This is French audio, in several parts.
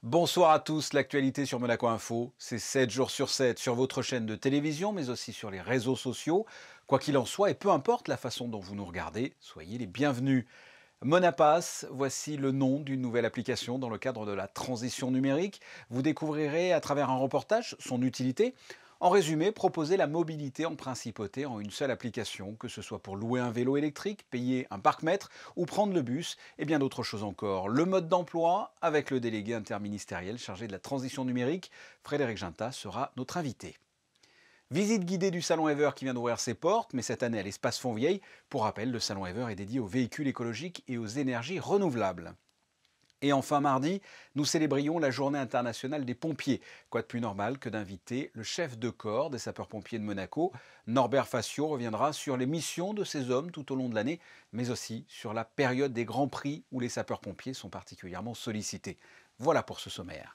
Bonsoir à tous, l'actualité sur Monaco Info, c'est 7 jours sur 7 sur votre chaîne de télévision, mais aussi sur les réseaux sociaux. Quoi qu'il en soit, et peu importe la façon dont vous nous regardez, soyez les bienvenus. Monapass, voici le nom d'une nouvelle application dans le cadre de la transition numérique. Vous découvrirez à travers un reportage son utilité. En résumé, proposer la mobilité en principauté en une seule application, que ce soit pour louer un vélo électrique, payer un parc-mètre ou prendre le bus, et bien d'autres choses encore. Le mode d'emploi, avec le délégué interministériel chargé de la transition numérique, Frédéric Ginta, sera notre invité. Visite guidée du Salon Ever qui vient d'ouvrir ses portes, mais cette année à l'Espace Fontvieille. Pour rappel, le Salon Ever est dédié aux véhicules écologiques et aux énergies renouvelables. Et enfin mardi, nous célébrions la journée internationale des pompiers. Quoi de plus normal que d'inviter le chef de corps des sapeurs-pompiers de Monaco. Norbert Facio reviendra sur les missions de ces hommes tout au long de l'année, mais aussi sur la période des grands prix où les sapeurs-pompiers sont particulièrement sollicités. Voilà pour ce sommaire.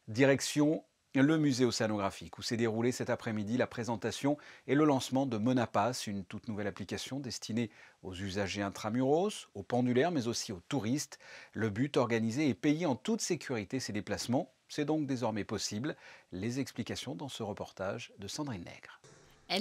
Direction le musée océanographique où s'est déroulée cet après-midi la présentation et le lancement de Monapass, une toute nouvelle application destinée aux usagers intramuros, aux pendulaires mais aussi aux touristes. Le but, organiser et payer en toute sécurité ces déplacements. C'est donc désormais possible. Les explications dans ce reportage de Sandrine Nègre.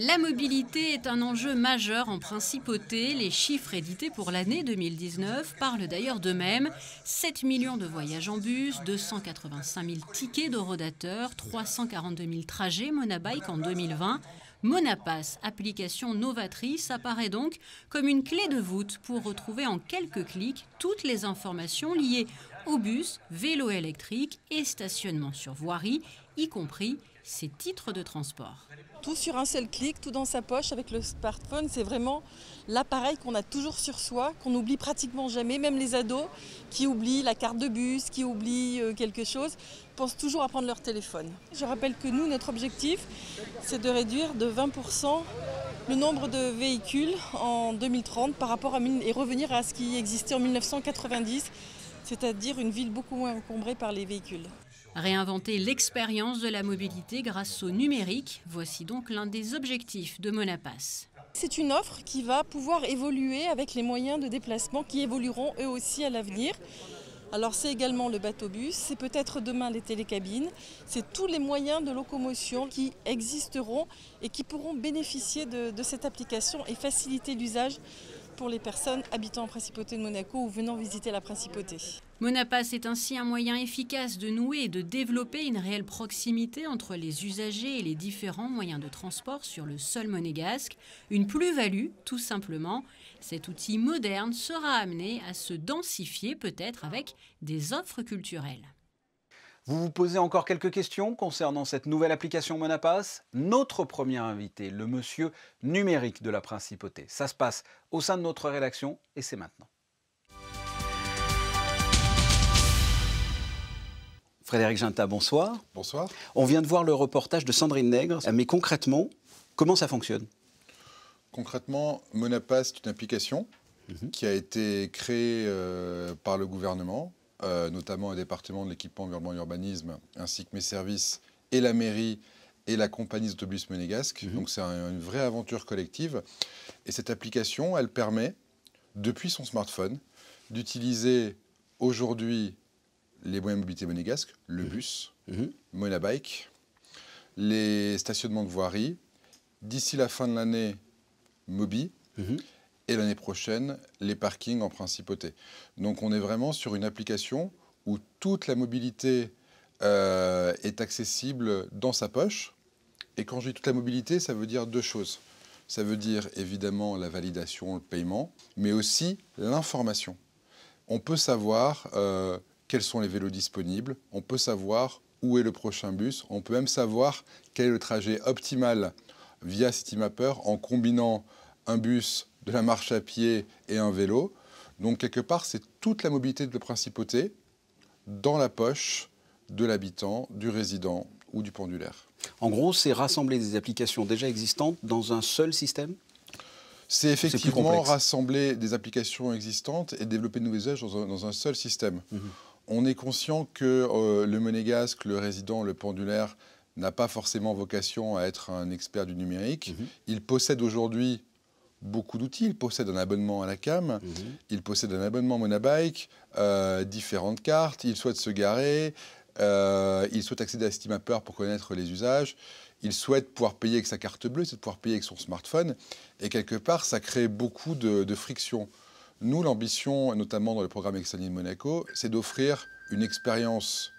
La mobilité est un enjeu majeur en principauté. Les chiffres édités pour l'année 2019 parlent d'ailleurs d'eux-mêmes. 7 millions de voyages en bus, 285 000 tickets d'Eurodateur, 342 000 trajets Monabike en 2020. Monapass, application novatrice, apparaît donc comme une clé de voûte pour retrouver en quelques clics toutes les informations liées au bus, vélo électrique et stationnement sur voirie, y compris ses titres de transport. Tout sur un seul clic, tout dans sa poche avec le smartphone, c'est vraiment l'appareil qu'on a toujours sur soi, qu'on n'oublie pratiquement jamais, même les ados qui oublient la carte de bus, qui oublient quelque chose, pensent toujours à prendre leur téléphone. Je rappelle que nous, notre objectif, c'est de réduire de 20% le nombre de véhicules en 2030 par rapport à et revenir à ce qui existait en 1990, c'est-à-dire une ville beaucoup moins encombrée par les véhicules. Réinventer l'expérience de la mobilité grâce au numérique, voici donc l'un des objectifs de Monapass. C'est une offre qui va pouvoir évoluer avec les moyens de déplacement qui évolueront eux aussi à l'avenir. Alors c'est également le bateau-bus, c'est peut-être demain les télécabines, c'est tous les moyens de locomotion qui existeront et qui pourront bénéficier de cette application et faciliter l'usage pour les personnes habitant en Principauté de Monaco ou venant visiter la Principauté. Monapass est ainsi un moyen efficace de nouer et de développer une réelle proximité entre les usagers et les différents moyens de transport sur le sol monégasque. Une plus-value, tout simplement. Cet outil moderne sera amené à se densifier peut-être avec des offres culturelles. Vous vous posez encore quelques questions concernant cette nouvelle application Monapass? Notre premier invité, le monsieur numérique de la Principauté. Ça se passe au sein de notre rédaction et c'est maintenant. Frédéric Ginta, bonsoir. Bonsoir. On vient de voir le reportage de Sandrine Nègre, mais concrètement, comment ça fonctionne? Concrètement, Monapass est une application qui a été créée par le gouvernement, notamment un département de l'équipement environnement et urbanisme, ainsi que mes services et la mairie et la compagnie d'autobus monégasque. Donc c'est une vraie aventure collective. Et cette application, elle permet, depuis son smartphone, d'utiliser aujourd'hui les moyens de mobilité monégasques, le bus, Monabike, les stationnements de voirie, d'ici la fin de l'année, Mobi, et l'année prochaine, les parkings en principauté. Donc on est vraiment sur une application où toute la mobilité est accessible dans sa poche. Et quand je dis toute la mobilité, ça veut dire deux choses. Ça veut dire évidemment la validation, le paiement, mais aussi l'information. On peut savoir quels sont les vélos disponibles, on peut savoir où est le prochain bus, on peut même savoir quel est le trajet optimal via Citymapper en combinant un bus, de la marche à pied et un vélo. Donc quelque part, c'est toute la mobilité de la Principauté dans la poche de l'habitant, du résident ou du pendulaire. En gros, c'est rassembler des applications déjà existantes dans un seul système? C'est effectivement rassembler des applications existantes et développer de nouveaux usages dans un seul système. On est conscient que le monégasque, le résident, le pendulaire n'a pas forcément vocation à être un expert du numérique. Il possède aujourd'hui beaucoup d'outils. Il possède un abonnement à la CAM, il possède un abonnement Monabike, différentes cartes, il souhaite se garer. il souhaite accéder à SteamApper pour connaître les usages, il souhaite pouvoir payer avec sa carte bleue, c'est pouvoir payer avec son smartphone, et quelque part, ça crée beaucoup de friction. Nous, l'ambition, notamment dans le programme Excellium Monaco, c'est d'offrir une expérience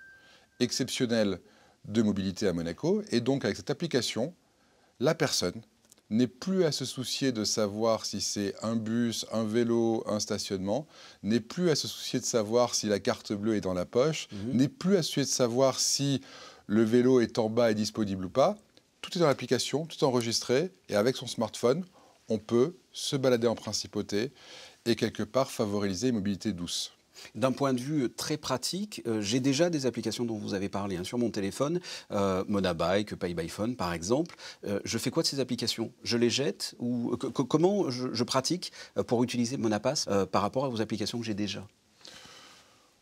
exceptionnelle de mobilité à Monaco, et donc avec cette application, la personne n'est plus à se soucier de savoir si c'est un bus, un vélo, un stationnement, n'est plus à se soucier de savoir si la carte bleue est dans la poche, n'est plus à se soucier de savoir si le vélo est en bas et disponible ou pas. Tout est dans l'application, tout est enregistré, et avec son smartphone, on peut se balader en principauté et quelque part favoriser une mobilité douce. D'un point de vue très pratique, j'ai déjà des applications dont vous avez parlé sur mon téléphone, Monabike, PayByPhone par exemple. Je fais quoi de ces applications? Je les jette ou comment je pratique pour utiliser Monapass par rapport à vos applications que j'ai déjà?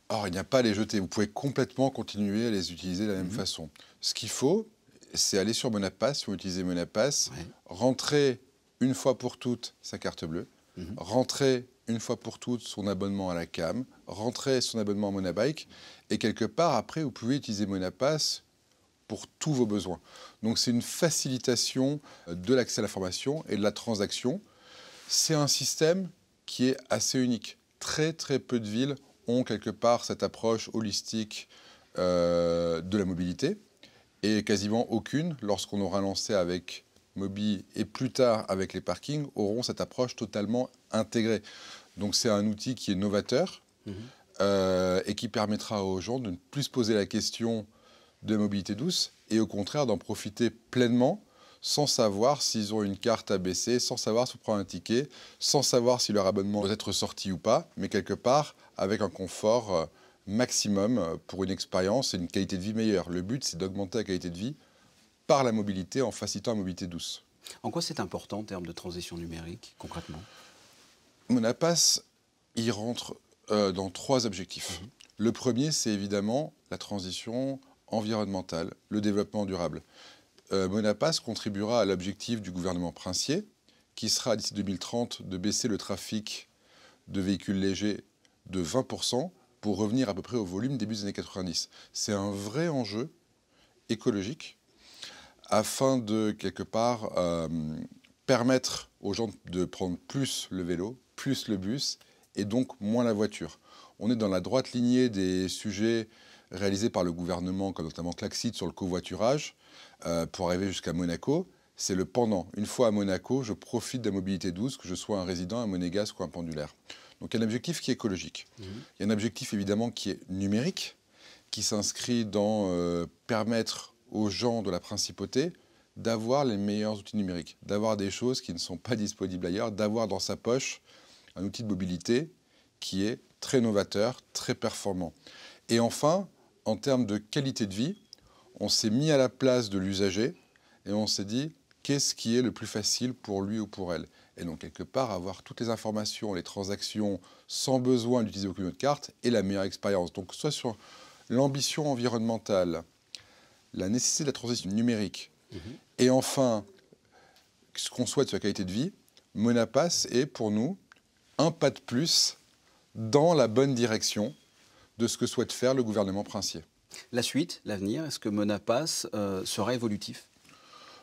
Or, il n'y a pas à les jeter. Vous pouvez complètement continuer à les utiliser de la même façon. Ce qu'il faut, c'est aller sur Monapass, si vous utilisez Monapass, rentrer une fois pour toutes sa carte bleue, rentrer une fois pour toutes son abonnement à la CAM, rentrer son abonnement à Monabike, et quelque part, après, vous pouvez utiliser Monapass pour tous vos besoins. Donc c'est une facilitation de l'accès à la formation et de la transaction. C'est un système qui est assez unique. Très très peu de villes ont quelque part cette approche holistique de la mobilité, et quasiment aucune, lorsqu'on aura lancé avec Mobi et plus tard avec les parkings, auront cette approche totalement intégrée. Donc c'est un outil qui est novateur et qui permettra aux gens de ne plus se poser la question de mobilité douce et au contraire d'en profiter pleinement sans savoir s'ils ont une carte à baisser, sans savoir si on prend un ticket, sans savoir si leur abonnement doit être sorti ou pas, mais quelque part avec un confort maximum pour une expérience et une qualité de vie meilleure. Le but, c'est d'augmenter la qualité de vie par la mobilité en facilitant la mobilité douce. En quoi c'est important en termes de transition numérique, concrètement? Monapass, il rentre dans 3 objectifs. Le premier, c'est évidemment la transition environnementale, le développement durable. Monapass contribuera à l'objectif du gouvernement princier, qui sera d'ici 2030 de baisser le trafic de véhicules légers de 20% pour revenir à peu près au volume début des années 90. C'est un vrai enjeu écologique afin de, quelque part, permettre aux gens de prendre plus le vélo, plus le bus et donc moins la voiture. On est dans la droite lignée des sujets réalisés par le gouvernement, comme notamment Klaxit sur le covoiturage, pour arriver jusqu'à Monaco. C'est le pendant. Une fois à Monaco, je profite de la mobilité douce, que je sois un résident, un monégasque ou un pendulaire. Donc il y a un objectif qui est écologique. Il y a un objectif évidemment qui est numérique, qui s'inscrit dans permettre aux gens de la principauté d'avoir les meilleurs outils numériques, d'avoir des choses qui ne sont pas disponibles ailleurs, d'avoir dans sa poche un outil de mobilité qui est très novateur, très performant. Et enfin, en termes de qualité de vie, on s'est mis à la place de l'usager et on s'est dit qu'est-ce qui est le plus facile pour lui ou pour elle. Et donc, quelque part, avoir toutes les informations, les transactions, sans besoin d'utiliser aucune autre carte, est la meilleure expérience. Donc, soit sur l'ambition environnementale, la nécessité de la transition numérique, et enfin, ce qu'on souhaite sur la qualité de vie, Monapass est pour nous un pas de plus dans la bonne direction de ce que souhaite faire le gouvernement princier. La suite, l'avenir, est-ce que Monapass sera évolutif?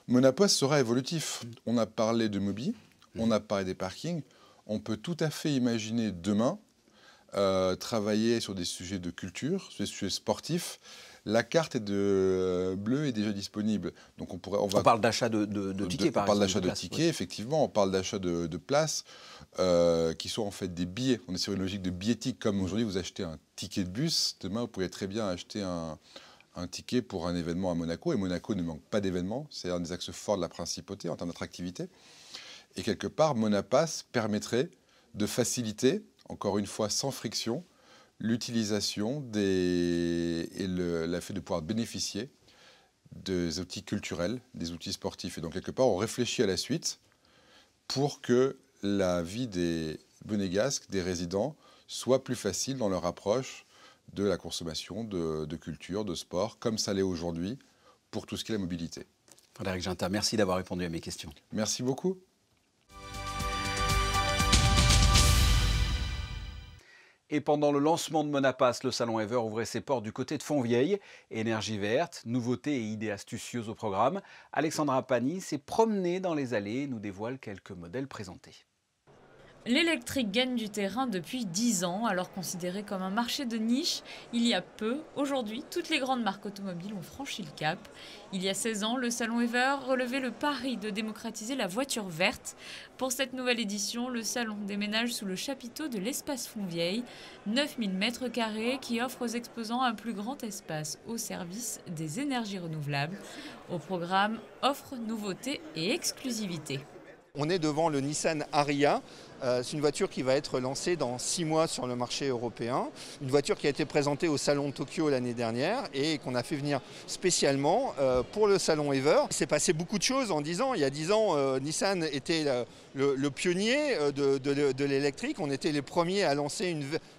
Monapass sera évolutif. On a parlé de Mobi, on a parlé des parkings. On peut tout à fait imaginer demain travailler sur des sujets de culture, sur des sujets sportifs. La carte bleue est déjà disponible. Donc on parle d'achat de tickets, par exemple. On parle d'achat de tickets, effectivement. On parle d'achat de places qui sont en fait des billets. On est sur une logique de billettique. Comme aujourd'hui, vous achetez un ticket de bus. Demain, vous pourrez très bien acheter un ticket pour un événement à Monaco. Et Monaco ne manque pas d'événements. C'est un des axes forts de la principauté en termes d'attractivité. Et quelque part, Monapass permettrait de faciliter, encore une fois sans friction, l'utilisation et le fait de pouvoir bénéficier des outils culturels, des outils sportifs. Et donc, quelque part, on réfléchit à la suite pour que la vie des monégasques, des résidents, soit plus facile dans leur approche de la consommation, de culture, de sport, comme ça l'est aujourd'hui pour tout ce qui est la mobilité. Frédéric Ginta, merci d'avoir répondu à mes questions. Merci beaucoup. Et pendant le lancement de Monapass, le salon Ever ouvrait ses portes du côté de Fontvieille. Énergie verte, nouveautés et idées astucieuses au programme. Alexandra Pani s'est promenée dans les allées et nous dévoile quelques modèles présentés. L'électrique gagne du terrain depuis 10 ans, alors considéré comme un marché de niche. Il y a peu, aujourd'hui, toutes les grandes marques automobiles ont franchi le cap. Il y a 16 ans, le salon Ever relevait le pari de démocratiser la voiture verte. Pour cette nouvelle édition, le salon déménage sous le chapiteau de l'espace Fontvieille, 9000 m² qui offre aux exposants un plus grand espace au service des énergies renouvelables. Au programme, offres, nouveautés et exclusivités. On est devant le Nissan Ariya. C'est une voiture qui va être lancée dans 6 mois sur le marché européen. Une voiture qui a été présentée au salon de Tokyo l'année dernière et qu'on a fait venir spécialement pour le salon Ever. Il s'est passé beaucoup de choses en 10 ans. Il y a 10 ans, Nissan était le pionnier de l'électrique. On était les premiers à lancer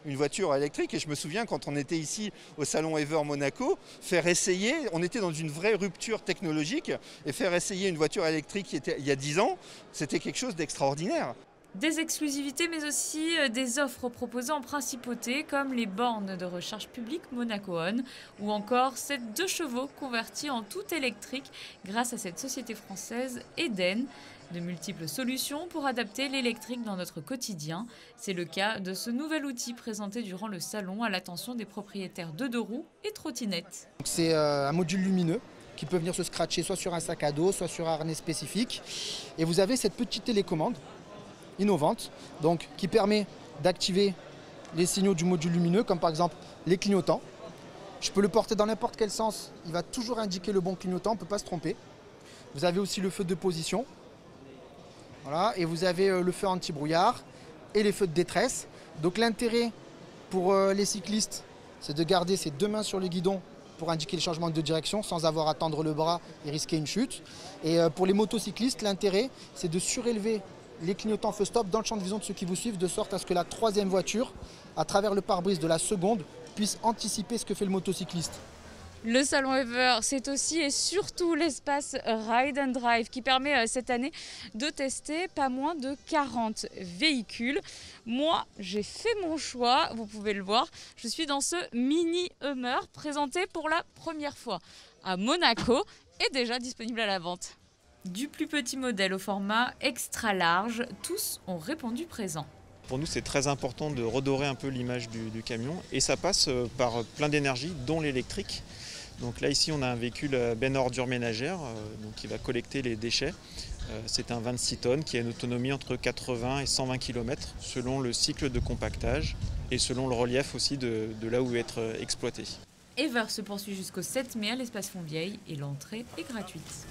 une voiture électrique. Et je me souviens quand on était ici au salon Ever Monaco, faire essayer, on était dans une vraie rupture technologique et faire essayer une voiture électrique il y a 10 ans, c'était quelque chose d'extraordinaire. Des exclusivités mais aussi des offres proposées en principauté comme les bornes de recharge publique Monaco On ou encore ces 2 chevaux convertis en tout électrique grâce à cette société française Eden. De multiples solutions pour adapter l'électrique dans notre quotidien. C'est le cas de ce nouvel outil présenté durant le salon à l'attention des propriétaires de 2 roues et trottinettes. C'est un module lumineux qui peut venir se scratcher soit sur un sac à dos, soit sur un harnais spécifique. Et vous avez cette petite télécommande innovante donc, qui permet d'activer les signaux du module lumineux, comme par exemple les clignotants. Je peux le porter dans n'importe quel sens, il va toujours indiquer le bon clignotant, on ne peut pas se tromper. Vous avez aussi le feu de position, voilà, et vous avez le feu anti-brouillard et les feux de détresse. Donc l'intérêt pour les cyclistes, c'est de garder ses 2 mains sur le guidon pour indiquer le changement de direction sans avoir à tendre le bras et risquer une chute. Et pour les motocyclistes, l'intérêt, c'est de surélever les clignotants feu stop dans le champ de vision de ceux qui vous suivent, de sorte à ce que la 3e voiture, à travers le pare-brise de la seconde, puisse anticiper ce que fait le motocycliste. Le salon Ever, c'est aussi et surtout l'espace Ride and Drive qui permet cette année de tester pas moins de 40 véhicules. Moi, j'ai fait mon choix, vous pouvez le voir. Je suis dans ce mini Hummer présenté pour la première fois à Monaco et déjà disponible à la vente. Du plus petit modèle au format extra large, tous ont répondu présent. Pour nous, c'est très important de redorer un peu l'image du camion et ça passe par plein d'énergie, dont l'électrique. Donc là, ici, on a un véhicule benne ordures ménagères donc qui va collecter les déchets. C'est un 26 tonnes qui a une autonomie entre 80 et 120 km selon le cycle de compactage et selon le relief aussi de là où il va être exploité. Ever se poursuit jusqu'au 7 mai à l'espace Fontvieille et l'entrée est gratuite.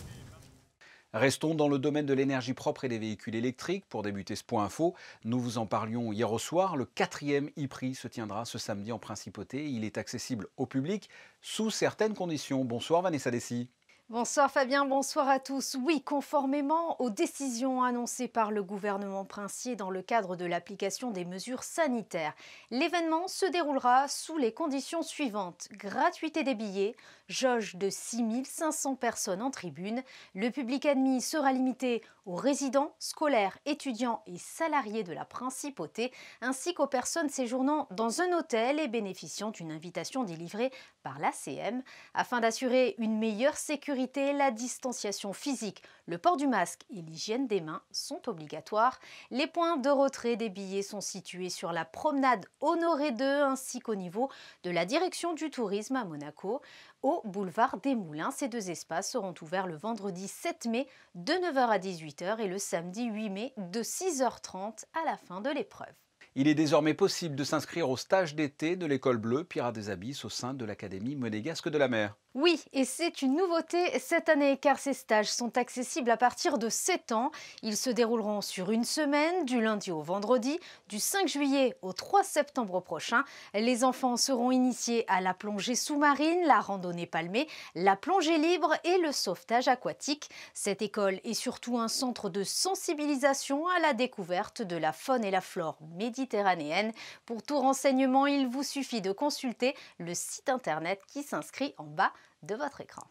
Restons dans le domaine de l'énergie propre et des véhicules électriques. Pour débuter ce point info, nous vous en parlions hier au soir. Le 4e e-prix se tiendra ce samedi en Principauté. Il est accessible au public sous certaines conditions. Bonsoir Vanessa Dessy. Bonsoir Fabien, bonsoir à tous. Oui, conformément aux décisions annoncées par le gouvernement princier dans le cadre de l'application des mesures sanitaires, l'événement se déroulera sous les conditions suivantes. Gratuité des billets, jauge de 6500 personnes en tribune. Le public admis sera limité aux résidents, scolaires, étudiants et salariés de la Principauté, ainsi qu'aux personnes séjournant dans un hôtel et bénéficiant d'une invitation délivrée par l'ACM. Afin d'assurer une meilleure sécurité, la distanciation physique, le port du masque et l'hygiène des mains sont obligatoires. Les points de retrait des billets sont situés sur la promenade Honoré II ainsi qu'au niveau de la direction du tourisme à Monaco. Au boulevard des Moulins, ces 2 espaces seront ouverts le vendredi 7 mai de 9h à 18h et le samedi 8 mai de 6h30 à la fin de l'épreuve. Il est désormais possible de s'inscrire au stage d'été de l'école bleue Pirates des Abysses au sein de l'Académie monégasque de la mer. Oui, et c'est une nouveauté cette année car ces stages sont accessibles à partir de 7 ans. Ils se dérouleront sur une semaine, du lundi au vendredi, du 5 juillet au 3 septembre prochain. Les enfants seront initiés à la plongée sous-marine, la randonnée palmée, la plongée libre et le sauvetage aquatique. Cette école est surtout un centre de sensibilisation à la découverte de la faune et la flore méditerranéenne. Pour tout renseignement, il vous suffit de consulter le site internet qui s'inscrit en bas de votre écran.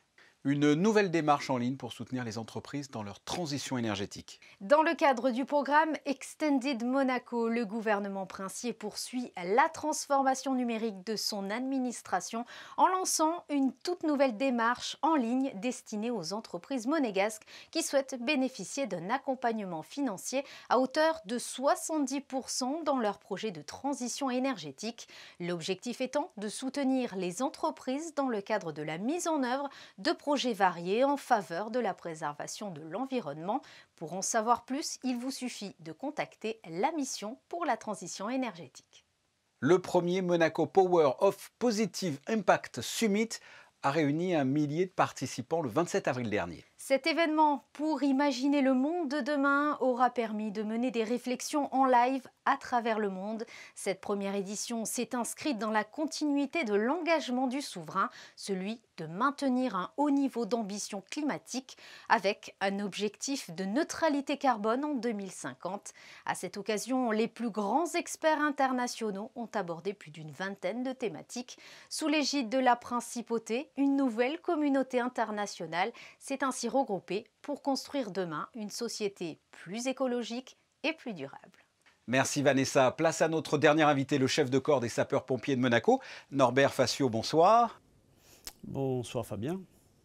Une nouvelle démarche en ligne pour soutenir les entreprises dans leur transition énergétique. Dans le cadre du programme Extended Monaco, le gouvernement princier poursuit la transformation numérique de son administration en lançant une toute nouvelle démarche en ligne destinée aux entreprises monégasques qui souhaitent bénéficier d'un accompagnement financier à hauteur de 70% dans leur projet de transition énergétique. L'objectif étant de soutenir les entreprises dans le cadre de la mise en œuvre de projets variés en faveur de la préservation de l'environnement. Pour en savoir plus, il vous suffit de contacter la mission pour la transition énergétique. Le premier Monaco Power of Positive Impact Summit a réuni 1 millier de participants le 27 avril dernier. Cet événement pour imaginer le monde de demain aura permis de mener des réflexions en live à travers le monde. Cette première édition s'est inscrite dans la continuité de l'engagement du souverain, celui de maintenir un haut niveau d'ambition climatique avec un objectif de neutralité carbone en 2050. À cette occasion, les plus grands experts internationaux ont abordé plus d'une vingtaine de thématiques. Sous l'égide de la Principauté, une nouvelle communauté internationale s'est ainsi regroupée pour construire demain une société plus écologique et plus durable. Merci Vanessa. Place à notre dernier invité, le chef de corps des sapeurs-pompiers de Monaco, Norbert Facio, bonsoir. Bonsoir Fabien.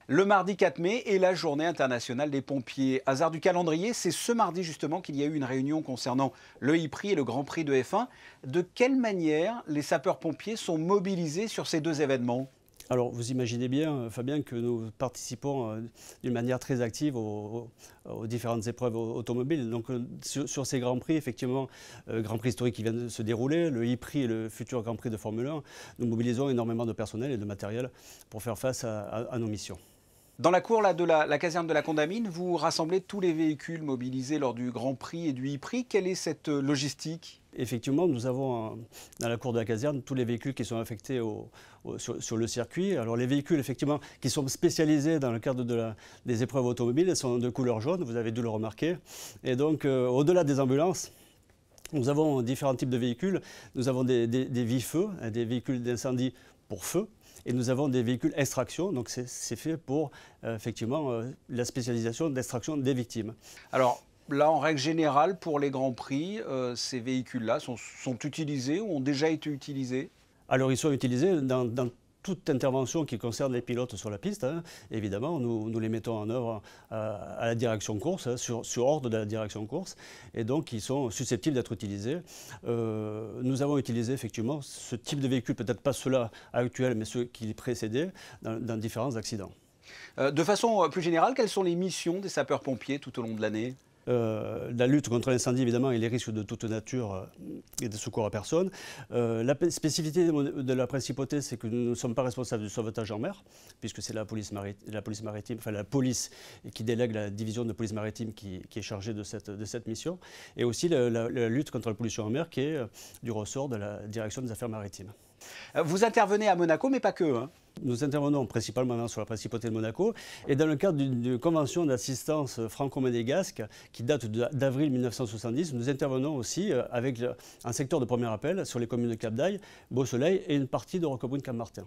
Le mardi 4 mai est la journée internationale des pompiers. Hasard du calendrier, c'est ce mardi justement qu'il y a eu une réunion concernant le e-prix et le Grand Prix de F1. De quelle manière les sapeurs-pompiers sont mobilisés sur ces deux événements ? Alors, vous imaginez bien, Fabien, que nous participons d'une manière très active aux différentes épreuves automobiles. Donc, sur ces Grands Prix, effectivement, Grand Prix historique qui vient de se dérouler, le e-prix et le futur Grand Prix de Formule 1, nous mobilisons énormément de personnel et de matériel pour faire face à nos missions. Dans la cour là, de la caserne de la Condamine, vous rassemblez tous les véhicules mobilisés lors du Grand Prix et du e-prix. Quelle est cette logistique ? Effectivement, nous avons dans la cour de la caserne tous les véhicules qui sont affectés sur le circuit. Alors les véhicules effectivement qui sont spécialisés dans le cadre des épreuves automobiles sont de couleur jaune, vous avez dû le remarquer. Et donc au-delà des ambulances, nous avons différents types de véhicules. Nous avons des VIFeux, des véhicules d'incendie pour feu. Et nous avons des véhicules extraction, donc c'est fait pour effectivement la spécialisation d'extraction des victimes. Alors là, en règle générale, pour les Grands Prix, ces véhicules-là sont utilisés ou ont déjà été utilisés ? Alors ils sont utilisés dans toute intervention qui concerne les pilotes sur la piste. Évidemment, nous les mettons en œuvre à la direction course, sur ordre de la direction course, et donc ils sont susceptibles d'être utilisés. Nous avons utilisé effectivement ce type de véhicule, peut-être pas ceux-là actuels, mais ceux qui les précédaient, dans différents accidents. De façon plus générale, quelles sont les missions des sapeurs-pompiers tout au long de l'année ? La lutte contre l'incendie, évidemment, et les risques de toute nature et de secours à personne. La spécificité de la Principauté, c'est que nous ne sommes pas responsables du sauvetage en mer, puisque c'est la police maritime, enfin la police qui délègue la division de police maritime qui est chargée de cette mission, et aussi la lutte contre la pollution en mer, qui est du ressort de la direction des affaires maritimes. Vous intervenez à Monaco, mais pas que, hein. Nous intervenons principalement sur la Principauté de Monaco et dans le cadre d'une convention d'assistance franco-monégasque qui date d'avril 1970, nous intervenons aussi avec un secteur de premier appel sur les communes de Cap-d'Aille, Beau-Soleil et une partie de Roquebrune-Cap-Martin.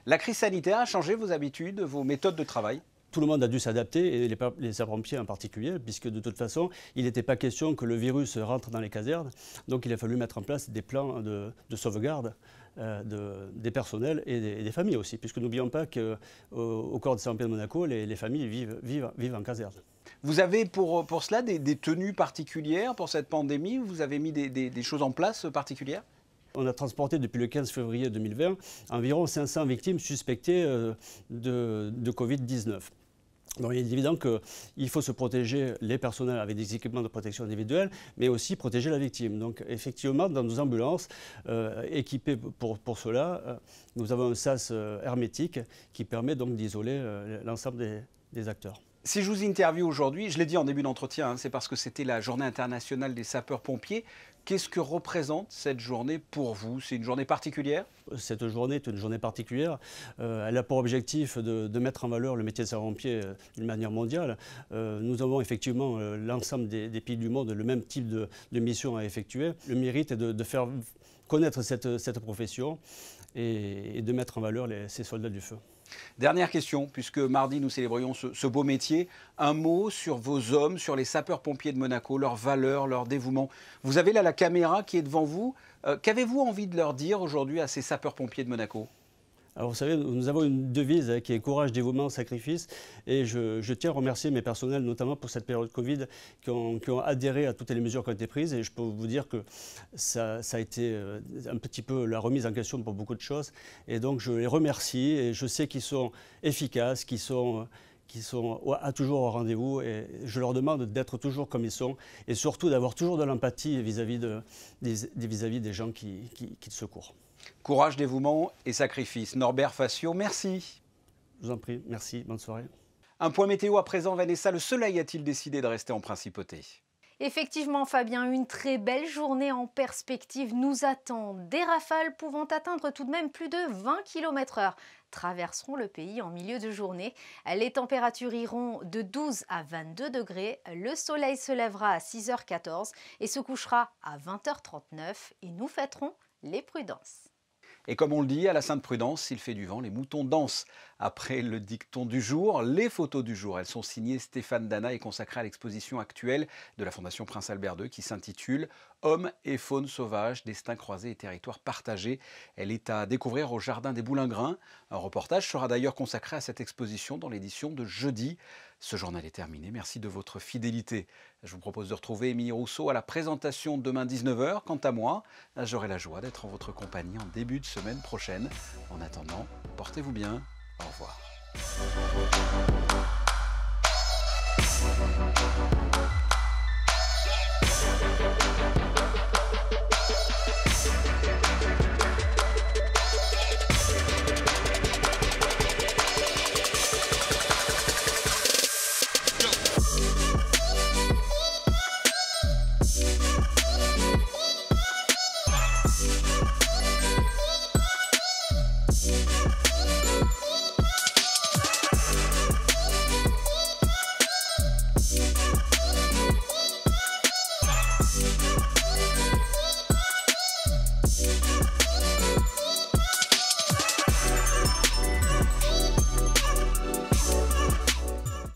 La crise sanitaire a changé vos habitudes, vos méthodes de travail ? Tout le monde a dû s'adapter, et les sapeurs-pompiers en particulier, puisque de toute façon, il n'était pas question que le virus rentre dans les casernes. Donc il a fallu mettre en place des plans de sauvegarde des personnels et des familles aussi, puisque n'oublions pas qu'au corps des sapeurs-pompiers de Monaco, les familles vivent en caserne. Vous avez pour cela des tenues particulières pour cette pandémie ? Vous avez mis des choses en place particulières ? On a transporté depuis le 15 février 2020 environ 500 victimes suspectées de Covid-19. Donc il est évident qu'il faut se protéger les personnels avec des équipements de protection individuelle, mais aussi protéger la victime. Donc effectivement, dans nos ambulances équipées pour cela, nous avons un sas hermétique qui permet donc d'isoler l'ensemble des acteurs. Si je vous interviewe aujourd'hui, je l'ai dit en début d'entretien, c'est parce que c'était la journée internationale des sapeurs-pompiers. Qu'est-ce que représente cette journée pour vous ? C'est une journée particulière ? Cette journée est une journée particulière. Elle a pour objectif de mettre en valeur le métier de sapeur-pompier d'une manière mondiale. Nous avons effectivement l'ensemble des pays du monde le même type de mission à effectuer. Le mérite est de faire connaître cette profession et de mettre en valeur ces soldats du feu. Dernière question, puisque mardi nous célébrions ce beau métier. Un mot sur vos hommes, sur les sapeurs-pompiers de Monaco, leurs valeurs, leur dévouement. Vous avez là la caméra qui est devant vous. Qu'avez-vous envie de leur dire aujourd'hui à ces sapeurs-pompiers de Monaco ? Alors vous savez, nous avons une devise qui est courage, dévouement, sacrifice. Et je tiens à remercier mes personnels, notamment pour cette période Covid, qui ont adhéré à toutes les mesures qui ont été prises. Et je peux vous dire que ça a été un petit peu la remise en question pour beaucoup de choses. Et donc je les remercie et je sais qu'ils sont efficaces, qu'ils sont toujours au rendez-vous. Et je leur demande d'être toujours comme ils sont et surtout d'avoir toujours de l'empathie vis-à-vis des gens qui te secourent. Courage, dévouement et sacrifice. Norbert Facio, merci. Je vous en prie, merci, bonne soirée. Un point météo à présent, Vanessa. Le soleil a-t-il décidé de rester en principauté ? Effectivement, Fabien, une très belle journée en perspective nous attend. Des rafales pouvant atteindre tout de même plus de 20 km/h traverseront le pays en milieu de journée. Les températures iront de 12 à 22 degrés. Le soleil se lèvera à 6h14 et se couchera à 20h39 et nous fêterons les prudences. Et comme on le dit, à la Sainte Prudence, s'il fait du vent, les moutons dansent. Après le dicton du jour, les photos du jour, elles sont signées Stéphane Dana et consacrées à l'exposition actuelle de la Fondation Prince Albert II qui s'intitule « Hommes et faune sauvage, destins croisés et territoires partagés ». Elle est à découvrir au Jardin des Boulingrins. Un reportage sera d'ailleurs consacré à cette exposition dans l'édition de jeudi. Ce journal est terminé. Merci de votre fidélité. Je vous propose de retrouver Émilie Rousseau à la présentation demain 19h. Quant à moi, j'aurai la joie d'être en votre compagnie en début de semaine prochaine. En attendant, portez-vous bien. Au revoir.